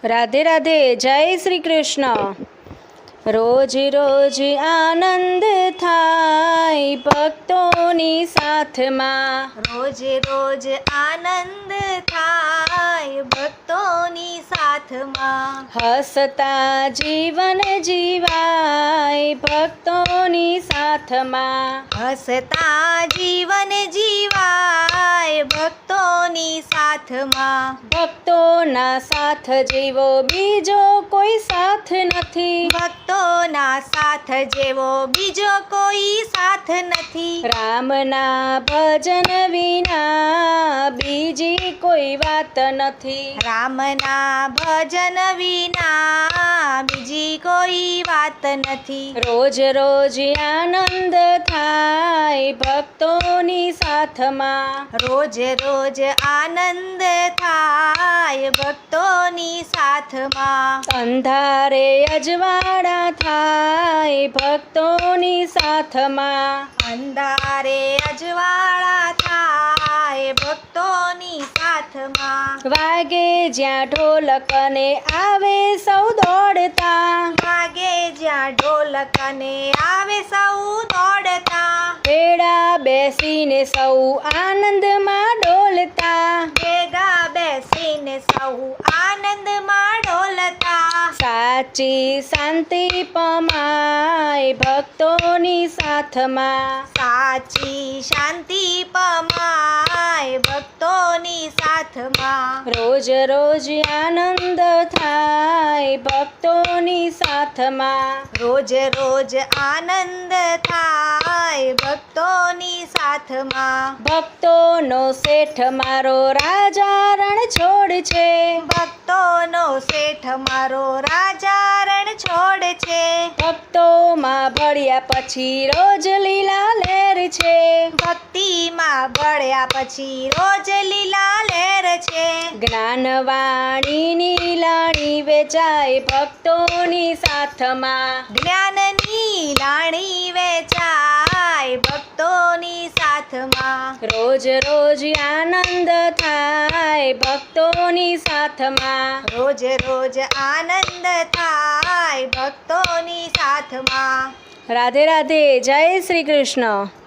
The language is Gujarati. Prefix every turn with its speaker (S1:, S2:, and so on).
S1: રાધે રાધે, જય શ્રી કૃષ્ણ। રોજ રોજ આનંદ થાય ભક્તોની સાથમાં,
S2: રોજ રોજ આનંદ થાય ભક્તોની સાથમાં,
S1: હસતા જીવન જીવાય ભક્તોની સાથમાં,
S2: હસતા જીવન જીવાય ભક્તોની સાથમાં,
S1: ભક્તોના સાથ જેવો બીજો કોઈ સાથ નથી,
S2: ભક્તોના સાથ જેવો બીજો કોઈ સાથ નથી,
S1: રામના ભજન વિના બીજી કોઈ વાત નથી,
S2: રામના ભજન વિના બીજી કોઈ વાત નથી,
S1: રોજ રોજ આનંદ થાય ભક્તોની સાથમાં,
S2: રોજ રોજ આનંદ થાય ભક્તોની સાથમાં,
S1: અંધારે અજવાળા થાય ભક્તોની સાથમાં,
S2: અંધારે અજવાળા થાય ભક્તોની સાથમાં,
S1: વાગે જ્યાં ઢોલક ને આવે સૌ દોડતા,
S2: વાગે જ્યાં ઢોલક ને આવે સૌ દોડતા,
S1: ભેળા બેસીને સૌ આનંદમાં ડોલતા,
S2: ભેગા બેસીને સૌ આનંદમાં ડોલતા,
S1: સાચી શાંતિ પમાય ભક્તોની સાથમાં,
S2: સાચી શાંતિ પમાય ભક્તોની સાથમાં,
S1: રોજ રોજ આનંદ થાય ભક્તોની સાથમાં,
S2: રોજ રોજ આનંદ થાય ભક્તોની સાથમાં,
S1: ભક્તોનો શેઠ મારો રાજા રણછોડ છે,
S2: ભક્તોનો શેઠ મારો રાજા રણછોડ છે,
S1: ભક્તોમાં ભળ્યા પછી રોજ લીલા લહેર છે,
S2: ભક્તિમાં ભળ્યા પછી રોજ લીલા લહેર છે,
S1: જ્ઞાનવાણીની લાણી વેચાય ભક્તોની સાથમાં,
S2: જ્ઞાનની લાણી વેચાય ભક્તોની સાથમાં,
S1: રોજ રોજ આનંદ થાય ભક્તોની સાથમાં,
S2: રોજ રોજ આનંદ થાય ભક્તોની સાથમાં।
S1: રાધે રાધે, જય શ્રી કૃષ્ણ।